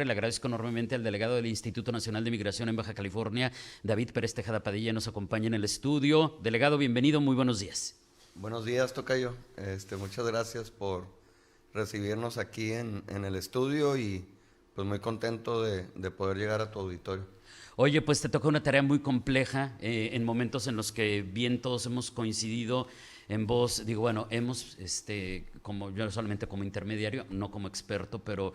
Le agradezco enormemente al delegado del Instituto Nacional de Migración en Baja California, David Pérez Tejada Padilla, nos acompaña en el estudio. Delegado, bienvenido, muy buenos días. Buenos días, tocayo. Muchas gracias por recibirnos aquí en el estudio y pues muy contento de poder llegar a tu auditorio. Oye, pues te toca una tarea muy compleja en momentos en los que bien todos hemos coincidido en voz, digo, bueno, hemos, como yo solamente como intermediario, no como experto, pero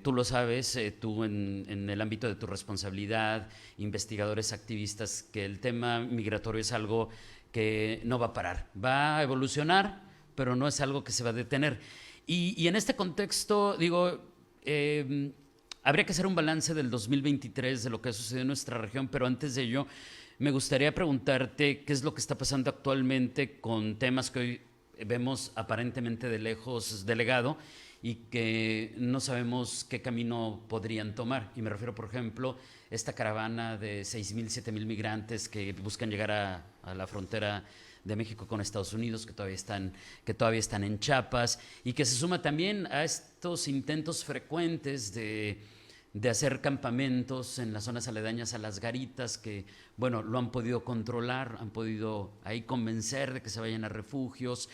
tú lo sabes, tú en el ámbito de tu responsabilidad, investigadores, activistas, que el tema migratorio es algo que no va a parar, va a evolucionar, pero no es algo que se va a detener. Y en este contexto, digo, habría que hacer un balance del 2023 de lo que ha sucedido en nuestra región, pero antes de ello, me gustaría preguntarte qué es lo que está pasando actualmente con temas que hoy vemos aparentemente de lejos, delegado, y que no sabemos qué camino podrían tomar. Y me refiero, por ejemplo, esta caravana de 6,000, 7,000 migrantes que buscan llegar a la frontera de México con Estados Unidos, que todavía están en Chiapas, y que se suma también a estos intentos frecuentes de hacer campamentos en las zonas aledañas a las garitas, que, bueno, lo han podido controlar, han podido ahí convencer de que se vayan a refugios,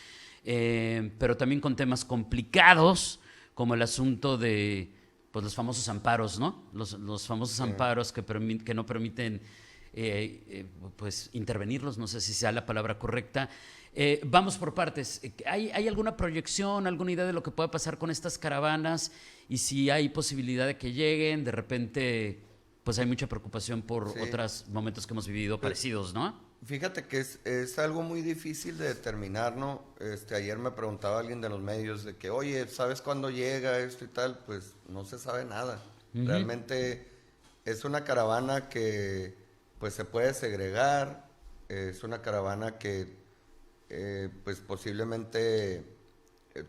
pero también con temas complicados, como el asunto de pues, los famosos amparos, ¿no? Los famosos Sí. amparos que no permiten pues intervenirlos, no sé si sea la palabra correcta. Vamos por partes. ¿Hay alguna proyección, alguna idea de lo que pueda pasar con estas caravanas? Y si hay posibilidad de que lleguen, de repente, pues hay mucha preocupación por Sí, otros momentos que hemos vivido pues, parecidos, ¿no? fíjate que es algo muy difícil de determinar, ¿no? Ayer me preguntaba alguien de los medios de que, oye, ¿sabes cuándo llega esto y tal? Pues no se sabe nada. Uh -huh. Realmente es una caravana que pues se puede segregar, es una caravana que pues posiblemente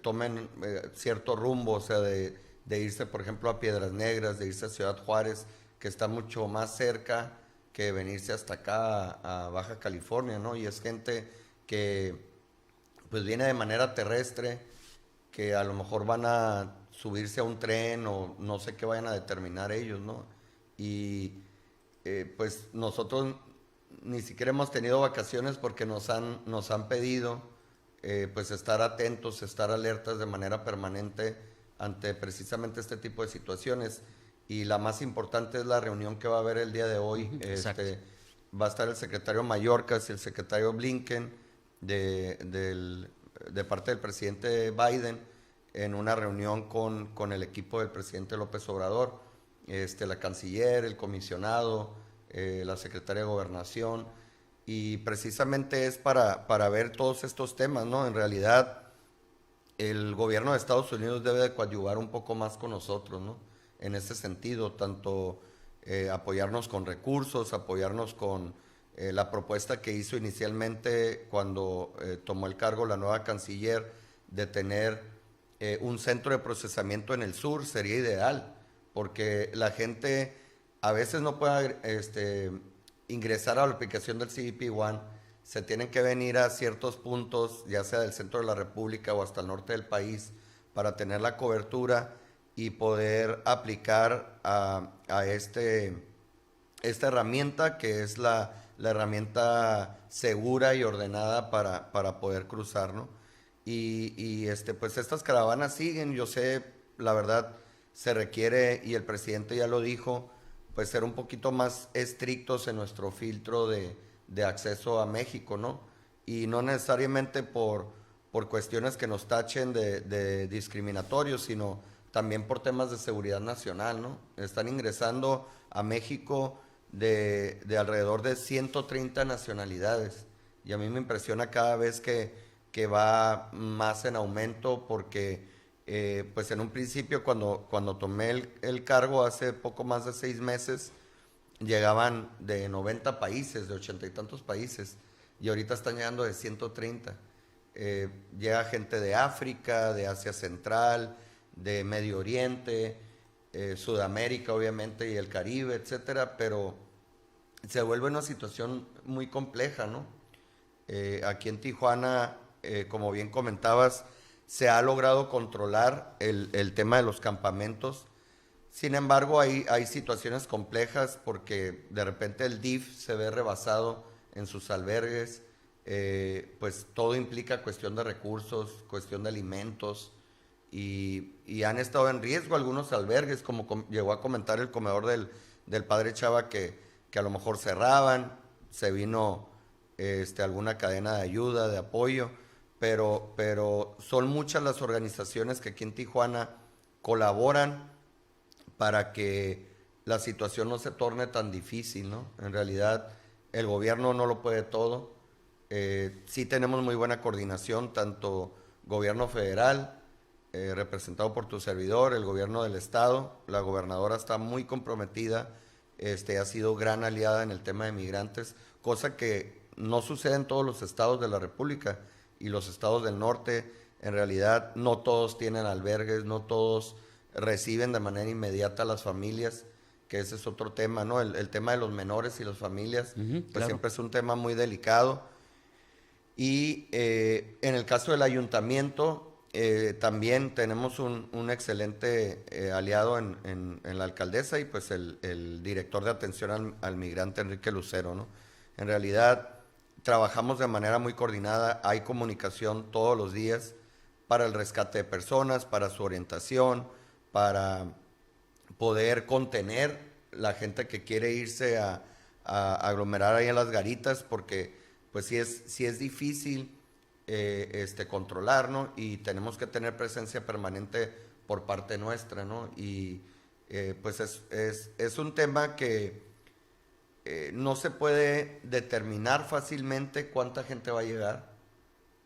tomen cierto rumbo, o sea, de irse, por ejemplo, a Piedras Negras, de irse a Ciudad Juárez, que está mucho más cerca que venirse hasta acá a Baja California, ¿no? Y es gente que pues viene de manera terrestre, que a lo mejor van a subirse a un tren o no sé qué vayan a determinar ellos, ¿no? Y pues nosotros ni siquiera hemos tenido vacaciones porque nos han pedido pues estar atentos, estar alertas de manera permanente ante precisamente este tipo de situaciones. Y la más importante es la reunión que va a haber el día de hoy. Exacto. Va a estar el secretario Mayorkas y el secretario Blinken de parte del presidente Biden en una reunión con el equipo del presidente López Obrador, la canciller, el comisionado, la secretaria de Gobernación, y precisamente es para ver todos estos temas, ¿no? En realidad, el gobierno de Estados Unidos debe de coadyuvar un poco más con nosotros, ¿no? En este sentido, tanto apoyarnos con recursos, apoyarnos con la propuesta que hizo inicialmente cuando tomó el cargo la nueva canciller de tener un centro de procesamiento en el sur, sería ideal, porque la gente a veces no puede ingresar a la aplicación del CBP One, se tienen que venir a ciertos puntos, ya sea del centro de la República o hasta el norte del país, para tener la cobertura y poder aplicar a esta herramienta que es la herramienta segura y ordenada para poder cruzar, ¿no? Pues estas caravanas siguen, yo sé, la verdad, se requiere, y el presidente ya lo dijo, pues ser un poquito más estrictos en nuestro filtro de acceso a México, ¿no? Y no necesariamente por cuestiones que nos tachen de discriminatorios, sino también por temas de seguridad nacional, ¿no? Están ingresando a México de alrededor de 130 nacionalidades. Y a mí me impresiona cada vez que va más en aumento porque pues en un principio cuando tomé el cargo hace poco más de 6 meses, llegaban de 90 países, de 80 y tantos países, y ahorita están llegando de 130. Llega gente de África, de Asia Central, de Medio Oriente, Sudamérica obviamente y el Caribe, etcétera, pero se vuelve una situación muy compleja, ¿no? Aquí en Tijuana, como bien comentabas, se ha logrado controlar el tema de los campamentos. Sin embargo, hay situaciones complejas porque de repente el DIF se ve rebasado en sus albergues, pues todo implica cuestión de recursos, cuestión de alimentos y han estado en riesgo algunos albergues, como llegó a comentar el comedor del Padre Chava que a lo mejor cerraban, se vino alguna cadena de ayuda, de apoyo, pero son muchas las organizaciones que aquí en Tijuana colaboran para que la situación no se torne tan difícil, ¿no? En realidad, el gobierno no lo puede todo. Sí tenemos muy buena coordinación, tanto gobierno federal, representado por tu servidor, el gobierno del estado, la gobernadora está muy comprometida, ha sido gran aliada en el tema de migrantes, cosa que no sucede en todos los estados de la República y los estados del norte, en realidad no todos tienen albergues, no todos reciben de manera inmediata a las familias, que ese es otro tema, ¿no? El tema de los menores y las familias, pues claro. siempre es un tema muy delicado. Y en el caso del ayuntamiento, también tenemos un excelente aliado en la alcaldesa y pues el director de atención al migrante, Enrique Lucero, ¿no? En realidad trabajamos de manera muy coordinada, hay comunicación todos los días para el rescate de personas, para su orientación, para poder contener la gente que quiere irse a aglomerar ahí en las garitas, porque pues sí es difícil controlar, ¿no? Y tenemos que tener presencia permanente por parte nuestra, ¿no? Y pues es un tema que no se puede determinar fácilmente cuánta gente va a llegar.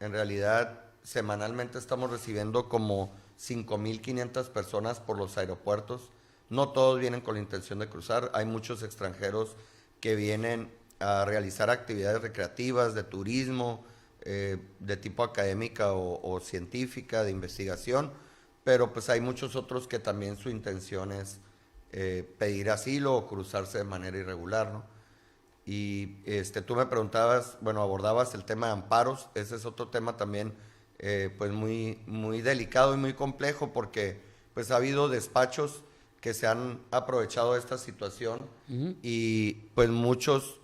En realidad, semanalmente estamos recibiendo como 5,500 personas por los aeropuertos. No todos vienen con la intención de cruzar. Hay muchos extranjeros que vienen a realizar actividades recreativas, de turismo, de tipo académica o científica, de investigación, pero pues hay muchos otros que también su intención es pedir asilo o cruzarse de manera irregular, ¿no? Y tú me preguntabas, bueno, abordabas el tema de amparos, ese es otro tema también pues muy, muy delicado y muy complejo porque pues ha habido despachos que se han aprovechado de esta situación y pues muchas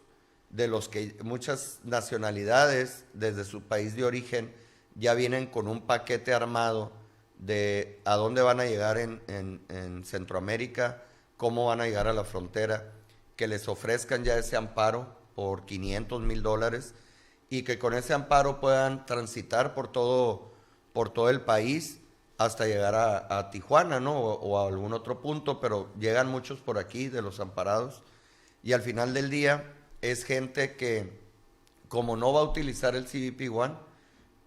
nacionalidades desde su país de origen ya vienen con un paquete armado de a dónde van a llegar en Centroamérica, cómo van a llegar a la frontera, que les ofrezcan ya ese amparo por $500,000 y que con ese amparo puedan transitar por todo el país hasta llegar a Tijuana, ¿no? O a algún otro punto, pero llegan muchos por aquí de los amparados y al final del día es gente que como no va a utilizar el CBP One,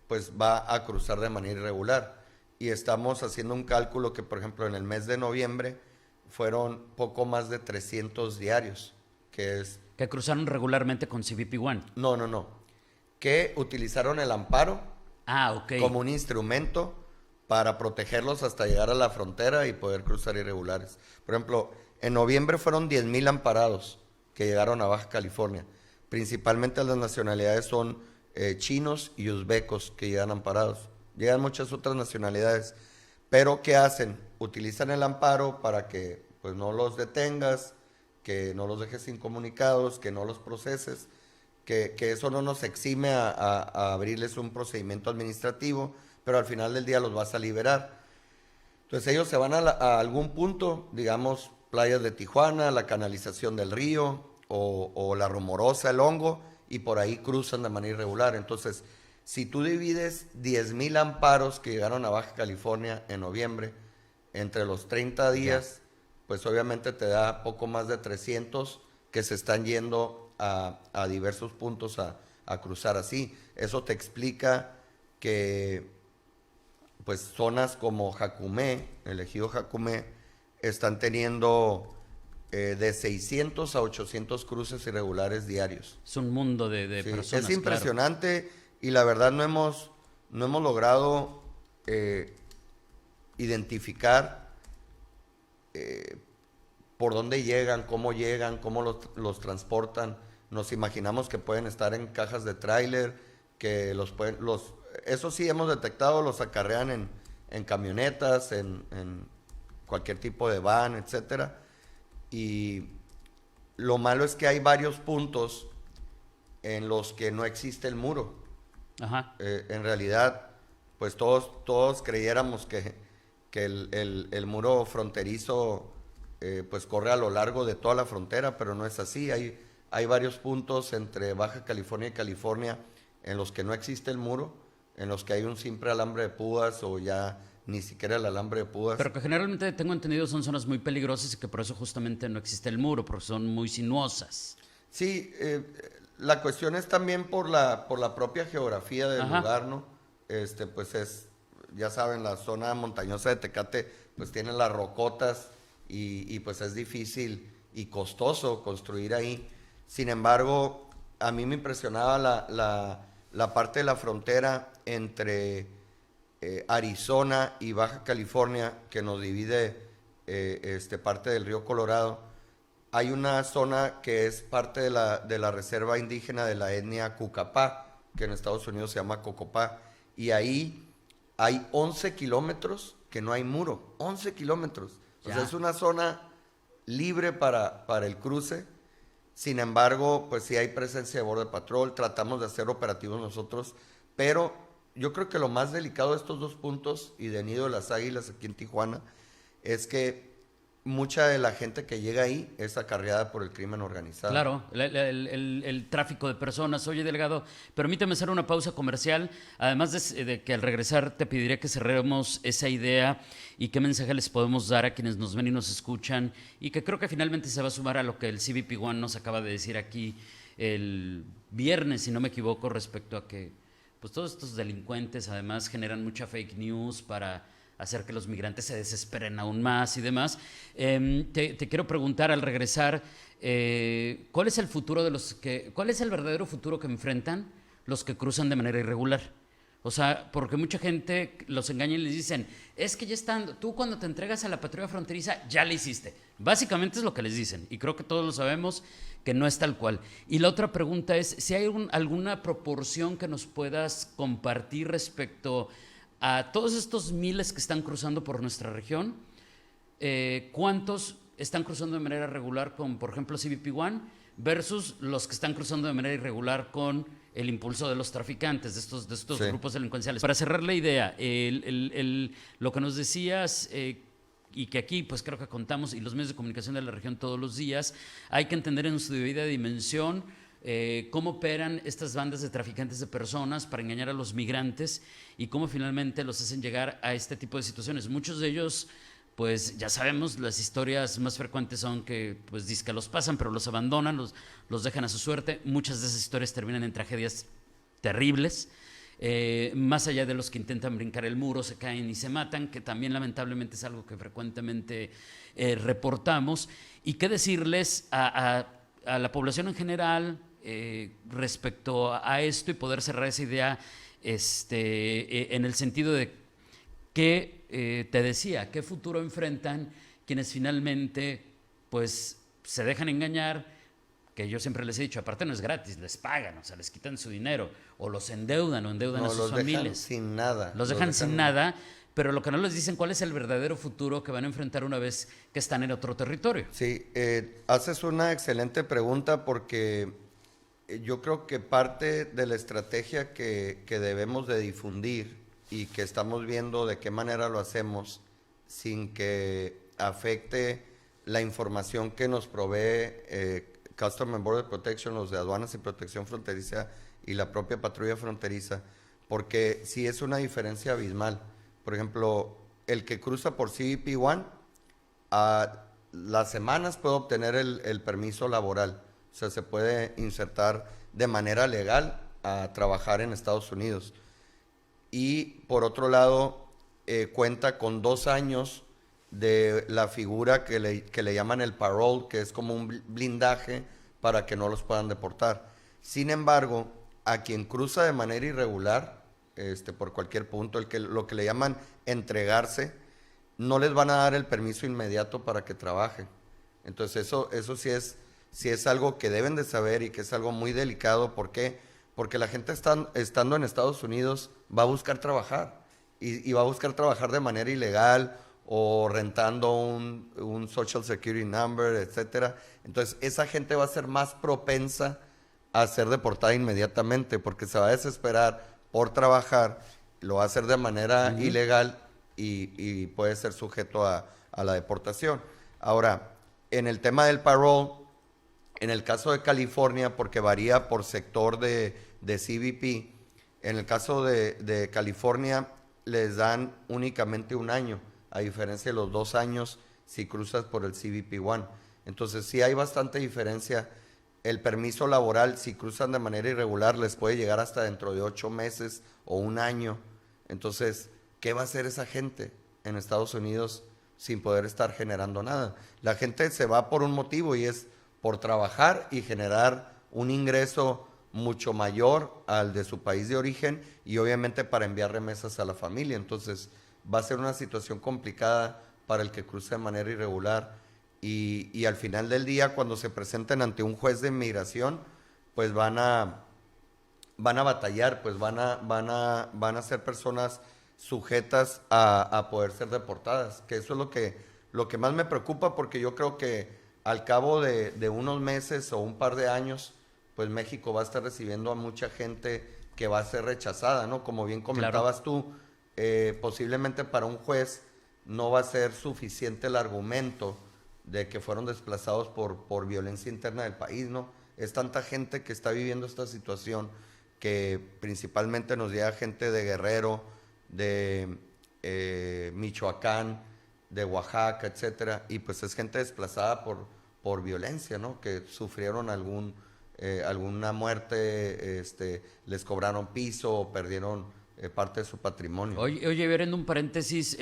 pues va a cruzar de manera irregular. Y estamos haciendo un cálculo que, por ejemplo, en el mes de noviembre fueron poco más de 300 diarios, que es... Que cruzaron regularmente con CBP One. No, que utilizaron el amparo Ok. como un instrumento para protegerlos hasta llegar a la frontera y poder cruzar irregulares. Por ejemplo, en noviembre fueron 10,000 amparados que llegaron a Baja California. Principalmente las nacionalidades son chinos y uzbecos que llegan amparados. Llegan muchas otras nacionalidades. Pero ¿qué hacen? Utilizan el amparo para que pues no los detengas, que no los dejes incomunicados, que no los proceses, que eso no nos exime a abrirles un procedimiento administrativo, pero al final del día los vas a liberar. Entonces ellos se van a algún punto, digamos, playas de Tijuana, la canalización del río o la Rumorosa, el Hongo, y por ahí cruzan de manera irregular. Entonces, si tú divides 10,000 amparos que llegaron a Baja California en noviembre, entre los 30 días, pues obviamente te da poco más de 300 que se están yendo a diversos puntos a cruzar así. Eso te explica que pues zonas como Jacumé, el ejido Jacumé, están teniendo de 600 a 800 cruces irregulares diarios. Es un mundo de Sí, personas. es impresionante y la verdad no hemos logrado identificar por dónde llegan, cómo los transportan. Nos imaginamos que pueden estar en cajas de tráiler, que eso sí hemos detectado, los acarrean en camionetas, en cualquier tipo de van, etcétera. Y lo malo es que hay varios puntos en los que no existe el muro. Ajá. En realidad, pues todos creyéramos que el muro fronterizo pues corre a lo largo de toda la frontera, pero no es así. Hay varios puntos entre Baja California y California en los que no existe el muro, en los que hay un simple alambre de púas o ya ni siquiera el alambre de púas. Pero que generalmente tengo entendido son zonas muy peligrosas y que por eso justamente no existe el muro, porque son muy sinuosas. Sí, la cuestión es también por la propia geografía del Ajá. lugar, ¿no? Pues ya saben, la zona montañosa de Tecate, pues tiene las rocotas y pues es difícil y costoso construir ahí. Sin embargo, a mí me impresionaba la parte de la frontera entre Arizona y Baja California, que nos divide parte del río Colorado. Hay una zona que es parte de la reserva indígena de la etnia Cucapá, que en Estados Unidos se llama Cocopá, y ahí hay 11 kilómetros que no hay muro, 11 kilómetros. O sea, Ya. es una zona libre para el cruce. Sin embargo, pues sí hay presencia de Border Patrol, tratamos de hacer operativos nosotros, pero yo creo que lo más delicado de estos dos puntos y de Nido de las Águilas aquí en Tijuana es que mucha de la gente que llega ahí es acarreada por el crimen organizado. Claro, el tráfico de personas. Oye, delegado, permíteme hacer una pausa comercial. Además de que al regresar te pediría que cerremos esa idea y qué mensaje les podemos dar a quienes nos ven y nos escuchan, y que creo que finalmente se va a sumar a lo que el CBP One nos acaba de decir aquí el viernes, si no me equivoco, respecto a que pues todos estos delincuentes además generan mucha fake news para hacer que los migrantes se desesperen aún más y demás. Te quiero preguntar al regresar, ¿cuál es el futuro cuál es el verdadero futuro que enfrentan los que cruzan de manera irregular? O sea, porque mucha gente los engaña y les dicen, es que ya están, tú cuando te entregas a la patrulla fronteriza ya la hiciste. Básicamente es lo que les dicen, y creo que todos lo sabemos que no es tal cual. Y la otra pregunta es si hay alguna proporción que nos puedas compartir respecto a todos estos miles que están cruzando por nuestra región. ¿Cuántos están cruzando de manera regular con, por ejemplo, CBP One versus los que están cruzando de manera irregular con el impulso de los traficantes, de estos Sí. grupos delincuenciales? Para cerrar la idea, lo que nos decías, y que aquí pues creo que contamos, y los medios de comunicación de la región todos los días, hay que entender en su debida dimensión cómo operan estas bandas de traficantes de personas para engañar a los migrantes y cómo finalmente los hacen llegar a este tipo de situaciones. Muchos de ellos, pues ya sabemos, las historias más frecuentes son que pues dizque los pasan, pero los abandonan, los dejan a su suerte. Muchas de esas historias terminan en tragedias terribles. Más allá de los que intentan brincar el muro, se caen y se matan, que también lamentablemente es algo que frecuentemente reportamos. ¿Y qué decirles a la población en general respecto a esto y poder cerrar esa idea en el sentido de que te decía, qué futuro enfrentan quienes finalmente pues se dejan engañar, que yo siempre les he dicho, aparte no es gratis, les pagan, o sea, les quitan su dinero, o los endeudan o endeudan a sus los familias. dejan sin nada. Los dejan sin nada, pero lo que no les dicen cuál es el verdadero futuro que van a enfrentar una vez que están en otro territorio. Sí, haces una excelente pregunta porque yo creo que parte de la estrategia que debemos de difundir y que estamos viendo de qué manera lo hacemos sin que afecte la información que nos provee Customs and Border Protection, los de aduanas y protección fronteriza y la propia patrulla fronteriza, porque sí es una diferencia abismal. Por ejemplo, el que cruza por CBP One, a las semanas puede obtener el permiso laboral. O sea, se puede insertar de manera legal a trabajar en Estados Unidos. Y por otro lado, cuenta con 2 años de la figura que le llaman el parole, que es como un blindaje para que no los puedan deportar. Sin embargo, a quien cruza de manera irregular, por cualquier punto, lo que le llaman entregarse, no les van a dar el permiso inmediato para que trabajen. Entonces eso sí es algo que deben de saber y que es algo muy delicado. ¿Por qué? Porque la gente estando en Estados Unidos va a buscar trabajar y va a buscar trabajar de manera ilegal o rentando un Social Security Number, etcétera. Entonces, esa gente va a ser más propensa a ser deportada inmediatamente porque se va a desesperar por trabajar, lo va a hacer de manera ilegal y puede ser sujeto a la deportación. Ahora, en el tema del parole, en el caso de California, porque varía por sector de CBP, en el caso de California les dan únicamente un año, a diferencia de los 2 años si cruzas por el CBP One. Entonces sí hay bastante diferencia. El permiso laboral, si cruzan de manera irregular, les puede llegar hasta dentro de 8 meses o un año. Entonces, ¿qué va a hacer esa gente en Estados Unidos sin poder estar generando nada? La gente se va por un motivo y es por trabajar y generar un ingreso mucho mayor al de su país de origen y obviamente para enviar remesas a la familia. Entonces, va a ser una situación complicada para el que cruce de manera irregular y al final del día, cuando se presenten ante un juez de inmigración, pues van a batallar, pues van a ser personas sujetas a poder ser deportadas, que eso es lo que más me preocupa, porque yo creo que al cabo de unos meses o un par de años, pues México va a estar recibiendo a mucha gente que va a ser rechazada, ¿no? Como bien comentabas tú, posiblemente para un juez no va a ser suficiente el argumento de que fueron desplazados por violencia interna del país, ¿no? Es tanta gente que está viviendo esta situación que principalmente nos llega gente de Guerrero, de Michoacán, de Oaxaca, etcétera, y pues es gente desplazada por violencia, ¿no? Que sufrieron alguna muerte, les cobraron piso o perdieron parte de su patrimonio. Oye, ver en un paréntesis,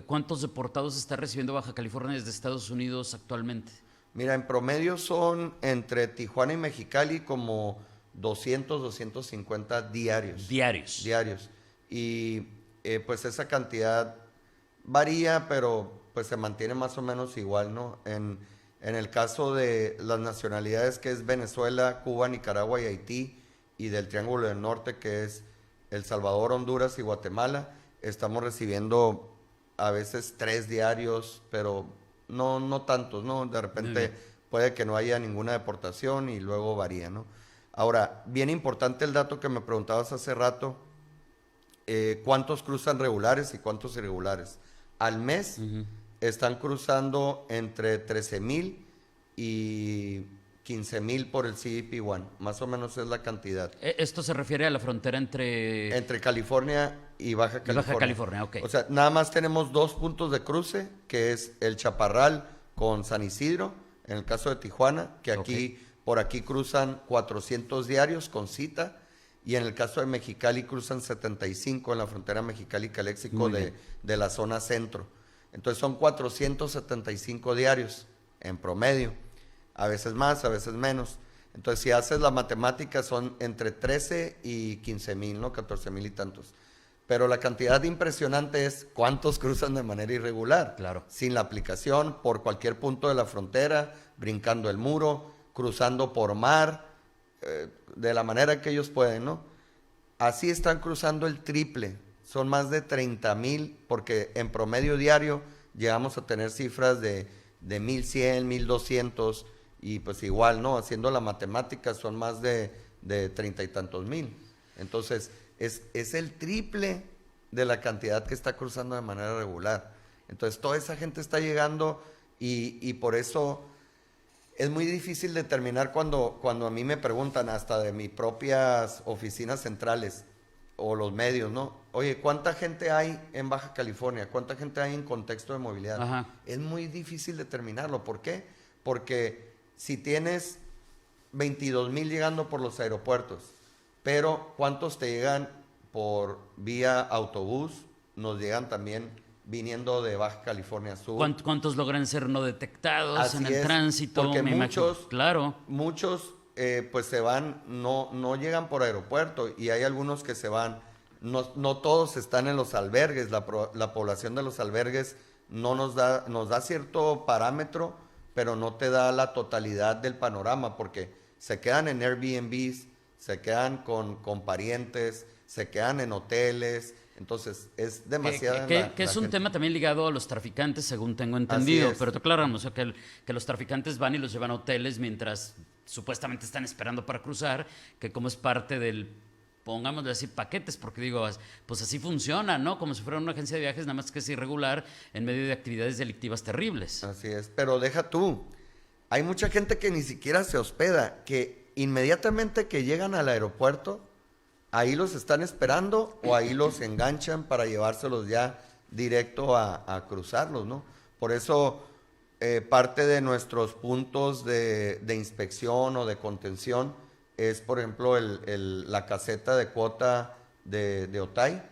¿cuántos deportados está recibiendo Baja California desde Estados Unidos actualmente? Mira, en promedio son entre Tijuana y Mexicali como 200, 250 diarios. Diarios. Diarios. Y pues esa cantidad varía, pero pues se mantiene más o menos igual, ¿no? En el caso de las nacionalidades que es Venezuela, Cuba, Nicaragua y Haití, y del Triángulo del Norte que es El Salvador, Honduras y Guatemala, estamos recibiendo a veces 3 diarios, pero no tantos, ¿no? De repente puede que no haya ninguna deportación y luego varía, ¿no? Ahora, bien importante el dato que me preguntabas hace rato, ¿cuántos cruzan regulares y cuántos irregulares? Al mes están cruzando entre 13,000 y 15,000 por el CBP One, más o menos es la cantidad. Esto se refiere a la frontera Entre California y Baja California. Baja California, ok. O sea, nada más tenemos 2 puntos de cruce, que es el Chaparral con San Isidro, en el caso de Tijuana, que aquí, por aquí cruzan 400 diarios con cita, y en el caso de Mexicali cruzan 75 en la frontera Mexicali-Caléxico de la zona centro. Entonces son 475 diarios en promedio, a veces más, a veces menos. Entonces si haces la matemática son entre 13 y 15,000, ¿no? 14,000 y tantos. Pero la cantidad impresionante es cuántos cruzan de manera irregular. Claro. Sin la aplicación, por cualquier punto de la frontera, brincando el muro, cruzando por mar, de la manera que ellos pueden, ¿no? Así están cruzando el triple. Son más de 30,000, porque en promedio diario llegamos a tener cifras de 1,100, 1,200, y pues igual, ¿no? Haciendo la matemática son más de 30 y tantos mil. Entonces, es el triple de la cantidad que está cruzando de manera regular. Entonces, toda esa gente está llegando y por eso es muy difícil determinar cuando a mí me preguntan hasta de mis propias oficinas centrales o los medios, ¿no? Oye, ¿cuánta gente hay en Baja California? ¿Cuánta gente hay en contexto de movilidad? Ajá. Es muy difícil determinarlo. ¿Por qué? Porque si tienes 22,000 llegando por los aeropuertos, pero ¿cuántos te llegan por vía autobús? Nos llegan también viniendo de Baja California Sur. ¿Cuántos logran ser no detectados Así en el es, tránsito? porque Me imagino. Claro. muchos pues se van, no llegan por aeropuerto y hay algunos que se van, no todos están en los albergues, la población de los albergues nos da cierto parámetro, pero no te da la totalidad del panorama porque se quedan en Airbnbs, se quedan con parientes, se quedan en hoteles, entonces es demasiada Que es un gente. tema también ligado a los traficantes, según tengo entendido, es. pero te aclaran, o sea, que los traficantes van y los llevan a hoteles mientras supuestamente están esperando para cruzar, que como es parte del, pongámosle así, paquetes, porque digo, pues así funciona, ¿no? Como si fuera una agencia de viajes, nada más que es irregular en medio de actividades delictivas terribles. Así es, pero deja tú, hay mucha gente que ni siquiera se hospeda, que inmediatamente que llegan al aeropuerto, ahí los están esperando o ahí los enganchan para llevárselos ya directo a cruzarlos, ¿no? Por eso parte de nuestros puntos de inspección o de contención es, por ejemplo, la caseta de cuota de Otay.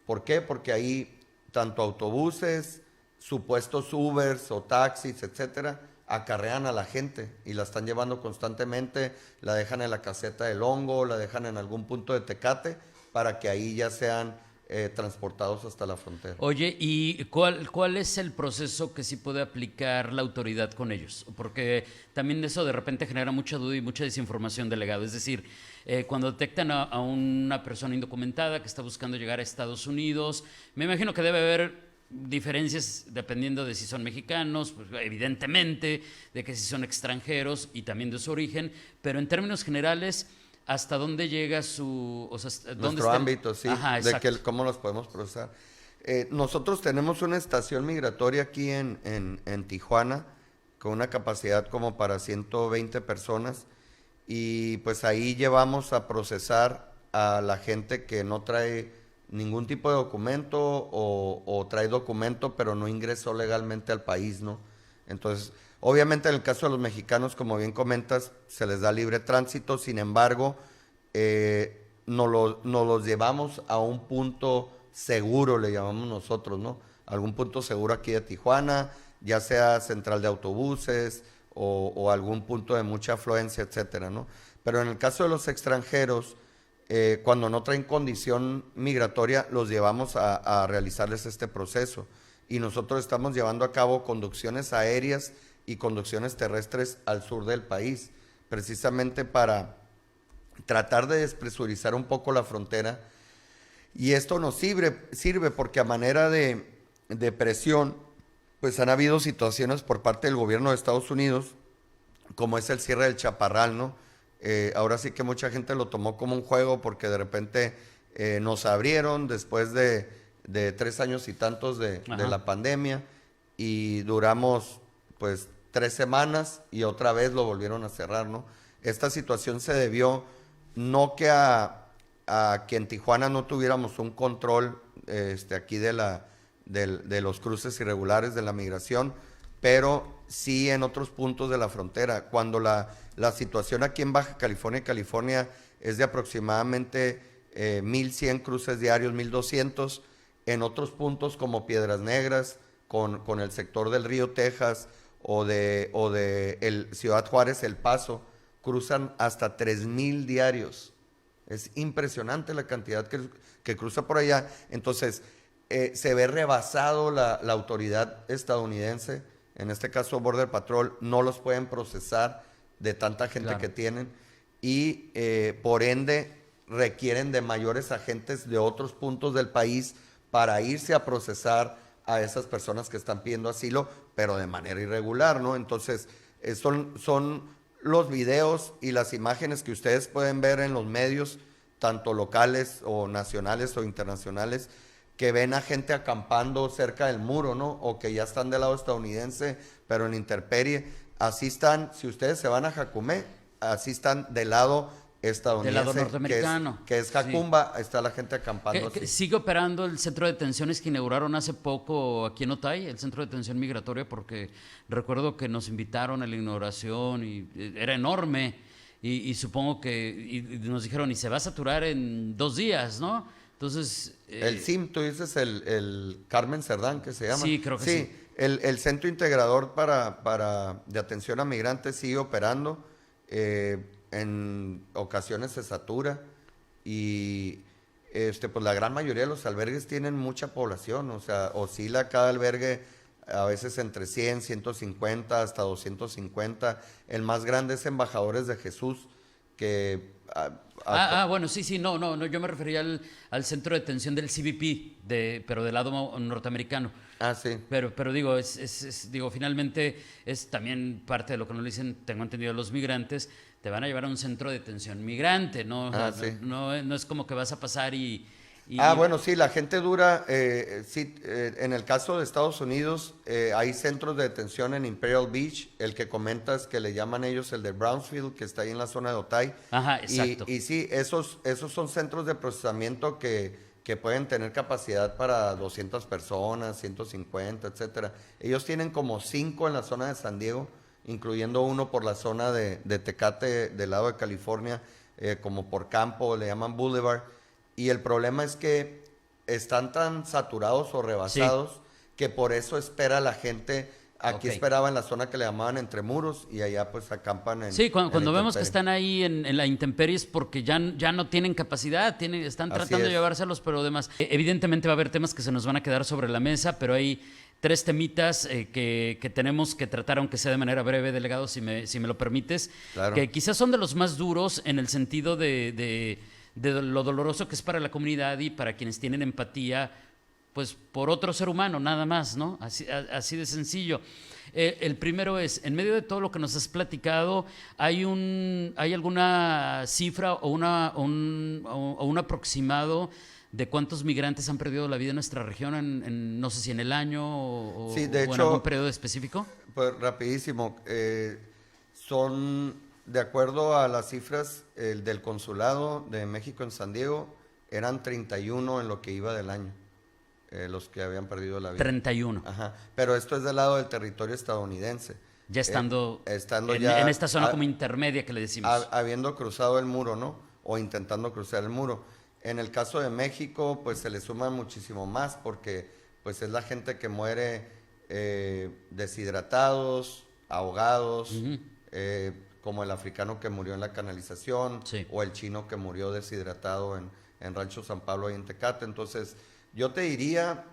¿Por qué? Porque ahí tanto autobuses, supuestos Ubers o taxis, etcétera, acarrean a la gente y la están llevando constantemente, la dejan en la caseta del Hongo, la dejan en algún punto de Tecate para que ahí ya sean transportados hasta la frontera. Oye, ¿y cuál es el proceso que sí puede aplicar la autoridad con ellos? Porque también eso de repente genera mucha duda y mucha desinformación, delegado. Es decir, cuando detectan a una persona indocumentada que está buscando llegar a Estados Unidos, me imagino que debe haber diferencias dependiendo de si son mexicanos, pues evidentemente, de que si son extranjeros y también de su origen, pero en términos generales, ¿hasta dónde llega su, o sea, dónde Nuestro está ámbito, sí, Ajá, de exacto. cómo los podemos procesar. Nosotros tenemos una estación migratoria aquí en Tijuana con una capacidad como para 120 personas y pues ahí llevamos a procesar a la gente que no trae ningún tipo de documento o trae documento pero no ingresó legalmente al país, ¿no? Entonces, obviamente en el caso de los mexicanos, como bien comentas, se les da libre tránsito, sin embargo, nos los llevamos a un punto seguro, le llamamos nosotros, ¿no? Algún punto seguro aquí de Tijuana, ya sea central de autobuses o algún punto de mucha afluencia, etcétera, ¿no? Pero en el caso de los extranjeros, cuando no traen condición migratoria, los llevamos a realizarles este proceso. Y nosotros estamos llevando a cabo conducciones aéreas y conducciones terrestres al sur del país, precisamente para tratar de despresurizar un poco la frontera. Y esto nos sirve porque a manera de presión, pues han habido situaciones por parte del gobierno de Estados Unidos, como es el cierre del Chaparral, ¿no? Ahora sí que mucha gente lo tomó como un juego porque de repente nos abrieron después de 3 años y tantos de la pandemia y duramos pues 3 semanas y otra vez lo volvieron a cerrar, ¿no? Esta situación se debió no que a que en Tijuana no tuviéramos un control aquí de los cruces irregulares de la migración, pero sí en otros puntos de la frontera. Cuando la situación aquí en Baja California y California es de aproximadamente 1,100 cruces diarios, 1,200, en otros puntos como Piedras Negras, con el sector del Río Texas o de el Ciudad Juárez, El Paso, cruzan hasta 3,000 diarios. Es impresionante la cantidad que cruza por allá. Entonces, se ve rebasado la autoridad estadounidense, en este caso Border Patrol, no los pueden procesar de tanta gente Claro. que tienen y por ende requieren de mayores agentes de otros puntos del país para irse a procesar a esas personas que están pidiendo asilo, pero de manera irregular, ¿no? Entonces, son los videos y las imágenes que ustedes pueden ver en los medios, tanto locales o nacionales o internacionales, que ven a gente acampando cerca del muro, ¿no? O que ya están del lado estadounidense, pero en intemperie. Así están, si ustedes se van a Jacumé, así están del lado estadounidense, Del lado norteamericano. que es Jacumba, está la gente acampando así. ¿Sigue operando el centro de detenciones que inauguraron hace poco aquí en Otay, el centro de detención migratoria? Porque recuerdo que nos invitaron a la inauguración y era enorme y supongo que y nos dijeron, y se va a saturar en 2 días, ¿no? Entonces... El CIM, tú dices el Carmen Cerdán, que se llama. Sí, creo que sí. El Centro Integrador de Atención a Migrantes sigue operando. En ocasiones se satura y pues la gran mayoría de los albergues tienen mucha población, o sea, oscila cada albergue a veces entre 100, 150 hasta 250. El más grande es Embajadores de Jesús que Bueno, sí, no, yo me refería al centro de detención del CBP, pero del lado norteamericano. sí. Pero digo, digo, finalmente es también parte de lo que nos dicen, tengo entendido, los migrantes, te van a llevar a un centro de detención migrante, ¿no? O sea, Sí. no es como que vas a pasar Bueno, sí, la gente dura, sí, en el caso de Estados Unidos hay centros de detención en Imperial Beach, el que comentas que le llaman ellos el de Brownsville, que está ahí en la zona de Otay. Ajá, exacto. Y sí, esos son centros de procesamiento que pueden tener capacidad para 200 personas, 150, etcétera. Ellos tienen como 5 en la zona de San Diego, incluyendo uno por la zona de Tecate, del lado de California, como por Campo, le llaman Boulevard. Y el problema es que están tan saturados o rebasados que por eso espera la gente. Aquí esperaba en la zona que le llamaban Entre Muros y allá pues acampan en. Sí, cuando en vemos que intemperie. están ahí en la intemperie es porque ya no tienen capacidad, están Así tratando de es. llevárselos, pero demás. Evidentemente va a haber temas que se nos van a quedar sobre la mesa, pero hay 3 temitas que tenemos que tratar, aunque sea de manera breve, delegado, si me lo permites, Claro. que quizás son de los más duros en el sentido de lo doloroso que es para la comunidad y para quienes tienen empatía, pues por otro ser humano, nada más, ¿no? Así de sencillo. El primero es, en medio de todo lo que nos has platicado, ¿hay alguna cifra o un aproximado de cuántos migrantes han perdido la vida en nuestra región, no sé si en el año Sí, de o en hecho, algún periodo específico? Pues rapidísimo, son, de acuerdo a las cifras del Consulado de México en San Diego, eran 31 en lo que iba del año, los que habían perdido la vida. 31. Ajá, pero esto es del lado del territorio estadounidense. Ya estando Ya en esta zona como intermedia que le decimos. habiendo cruzado el muro, ¿no? O intentando cruzar el muro. En el caso de México, pues se le suma muchísimo más porque pues es la gente que muere deshidratados, ahogados, como el africano que murió en la canalización, Sí. o el chino que murió deshidratado en Rancho San Pablo y en Tecate. Entonces, yo te diría,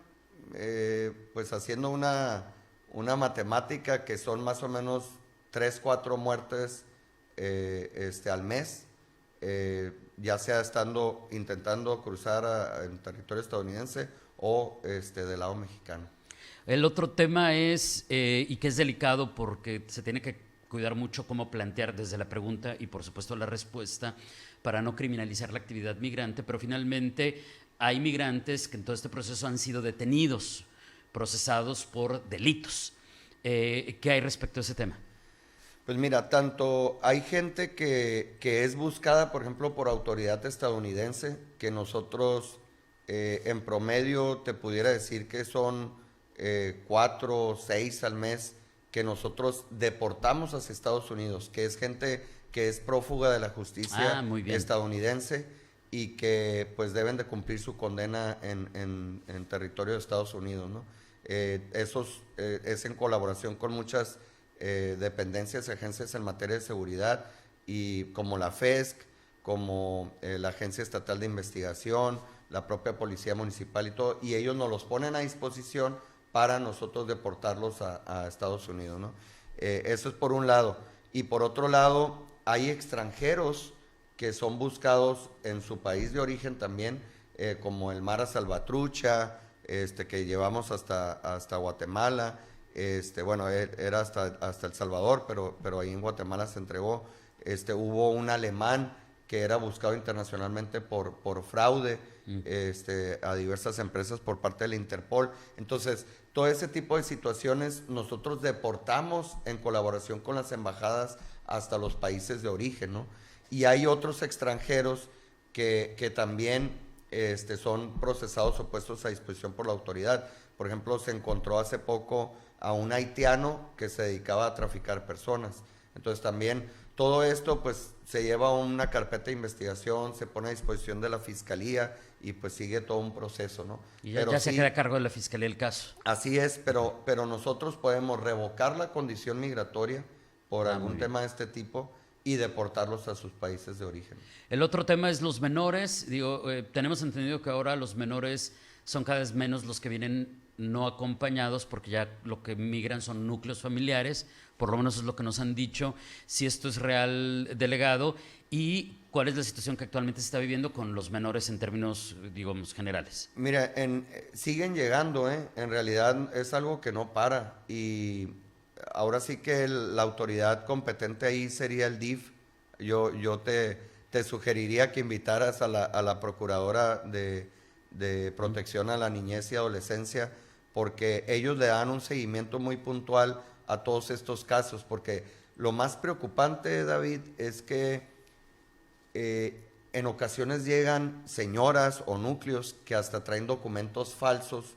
pues haciendo una matemática, que son más o menos 3, 4 muertes al mes, ya sea intentando cruzar en territorio estadounidense o del lado mexicano. El otro tema es, y que es delicado porque se tiene que cuidar mucho cómo plantear desde la pregunta y por supuesto la respuesta para no criminalizar la actividad migrante, pero finalmente hay migrantes que en todo este proceso han sido detenidos, procesados por delitos. ¿Qué hay respecto a ese tema? Pues mira, tanto hay gente que es buscada, por ejemplo, por autoridad estadounidense, que nosotros en promedio te pudiera decir que son 4 o 6 al mes que nosotros deportamos hacia Estados Unidos, que es gente que es prófuga de la justicia muy bien. estadounidense y que pues deben de cumplir su condena en territorio de Estados Unidos, ¿no? Es en colaboración con muchas dependencias y agencias en materia de seguridad, y como la FESC, como la Agencia Estatal de Investigación, la propia Policía Municipal y todo, y ellos nos los ponen a disposición para nosotros deportarlos a Estados Unidos, ¿no? Eso es por un lado. Y por otro lado, hay extranjeros que son buscados en su país de origen también, como el Mara Salvatrucha, que llevamos hasta Guatemala. Bueno, era hasta El Salvador, pero ahí en Guatemala se entregó. Hubo un alemán que era buscado internacionalmente por fraude a diversas empresas por parte del Interpol. Entonces, todo ese tipo de situaciones nosotros deportamos en colaboración con las embajadas hasta los países de origen, ¿no? Y hay otros extranjeros que también son procesados o puestos a disposición por la autoridad. Por ejemplo, se encontró hace poco a un haitiano que se dedicaba a traficar personas. Entonces también todo esto pues se lleva a una carpeta de investigación, se pone a disposición de la fiscalía y pues sigue todo un proceso, ¿no? Y ya se queda a cargo de la fiscalía el caso. Así es, pero nosotros podemos revocar la condición migratoria por algún tema de este tipo y deportarlos a sus países de origen. El otro tema es los menores. Tenemos entendido que ahora los menores son cada vez menos los que vienen no acompañados, porque ya lo que migran son núcleos familiares, por lo menos es lo que nos han dicho. Si esto es real, delegado, y cuál es la situación que actualmente se está viviendo con los menores en términos, digamos, generales. Mira, siguen llegando, ¿eh? En realidad es algo que no para y ahora sí que la autoridad competente ahí sería el DIF. Yo te sugeriría que invitaras a la Procuradora de Protección a la Niñez y Adolescencia, porque ellos le dan un seguimiento muy puntual a todos estos casos, porque lo más preocupante, David, es que en ocasiones llegan señoras o núcleos que hasta traen documentos falsos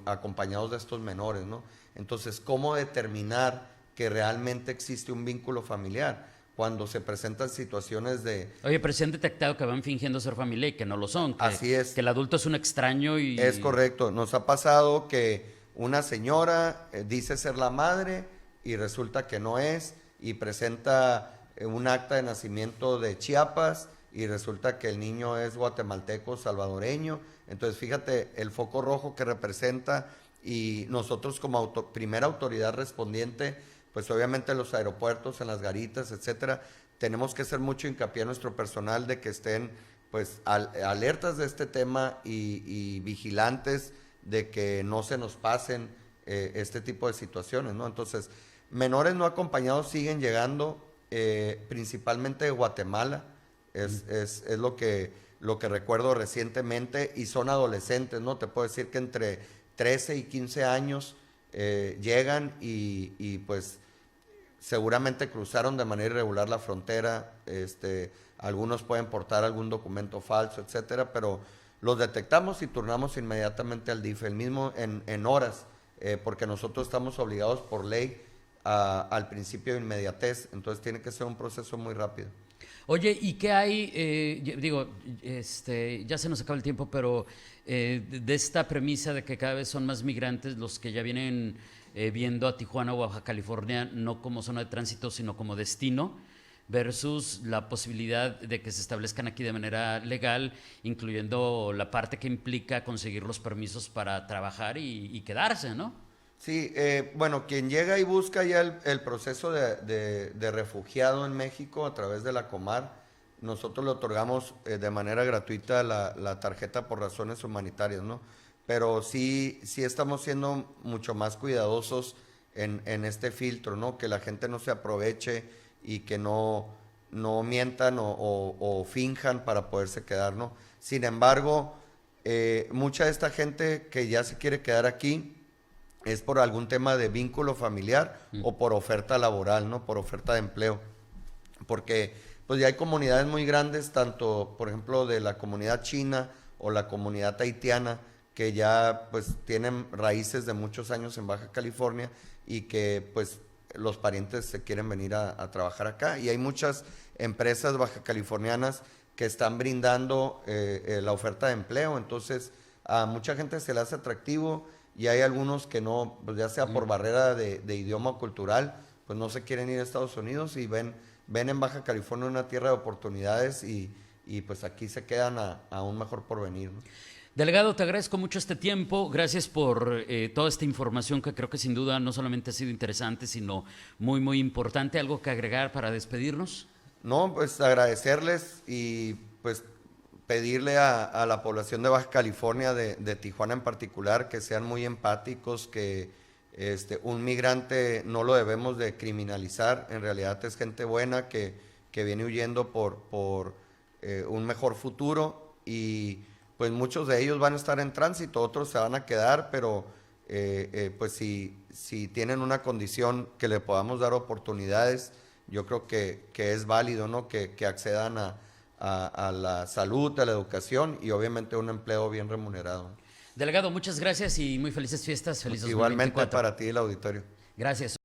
acompañados de estos menores, ¿no? Entonces, ¿cómo determinar que realmente existe un vínculo familiar cuando se presentan situaciones de... Oye, pero se han detectado que van fingiendo ser familia y que no lo son. Que, Así es. Que el adulto es un extraño y... Es correcto. Nos ha pasado que una señora dice ser la madre y resulta que no es, y presenta un acta de nacimiento de Chiapas y resulta que el niño es guatemalteco, salvadoreño. Entonces, fíjate el foco rojo que representa, y nosotros como primera autoridad respondiente, pues obviamente en los aeropuertos, en las garitas, etcétera, tenemos que hacer mucho hincapié a nuestro personal de que estén pues alertas de este tema y vigilantes de que no se nos pasen este tipo de situaciones, ¿no? Entonces, menores no acompañados siguen llegando, principalmente de Guatemala, es lo que recuerdo recientemente, y son adolescentes, ¿no? Te puedo decir que entre 13 y 15 años llegan y pues seguramente cruzaron de manera irregular la frontera, algunos pueden portar algún documento falso, etcétera, pero los detectamos y turnamos inmediatamente al DIF, el mismo en horas, porque nosotros estamos obligados por ley al principio de inmediatez, entonces tiene que ser un proceso muy rápido. Oye, ¿y qué hay? Ya se nos acaba el tiempo, pero de esta premisa de que cada vez son más migrantes los que ya vienen viendo a Tijuana o a Baja California no como zona de tránsito, sino como destino, versus la posibilidad de que se establezcan aquí de manera legal, incluyendo la parte que implica conseguir los permisos para trabajar y quedarse, ¿no? Sí, bueno, quien llega y busca ya el proceso de refugiado en México a través de la Comar, nosotros le otorgamos de manera gratuita la tarjeta por razones humanitarias, ¿no? Pero sí estamos siendo mucho más cuidadosos en este filtro, ¿no? Que la gente no se aproveche y que no mientan o finjan para poderse quedar, ¿no? Sin embargo, mucha de esta gente que ya se quiere quedar aquí es por algún tema de vínculo familiar o por oferta laboral, ¿no? Por oferta de empleo. Porque pues ya hay comunidades muy grandes, tanto, por ejemplo, de la comunidad china o la comunidad haitiana, que ya pues tienen raíces de muchos años en Baja California y que pues los parientes se quieren venir a trabajar acá. Y hay muchas empresas baja californianas que están brindando la oferta de empleo, entonces a mucha gente se le hace atractivo, y hay algunos que no, pues ya sea por barrera de idioma o cultural, pues no se quieren ir a Estados Unidos y ven en Baja California una tierra de oportunidades y pues aquí se quedan a un mejor porvenir, ¿no? Delegado, te agradezco mucho este tiempo, gracias por toda esta información que creo que sin duda no solamente ha sido interesante, sino muy, muy importante. ¿Algo que agregar para despedirnos? No, pues agradecerles y pues pedirle a la población de Baja California, de Tijuana en particular, que sean muy empáticos, que un migrante no lo debemos de criminalizar, en realidad es gente buena que viene huyendo por un mejor futuro, y pues muchos de ellos van a estar en tránsito, otros se van a quedar, pero pues si tienen una condición que le podamos dar oportunidades, yo creo que es válido, ¿no? Que accedan a la salud, a la educación y obviamente un empleo bien remunerado. Delegado, muchas gracias y muy felices fiestas. Feliz 2024. Igualmente para ti y el auditorio. Gracias.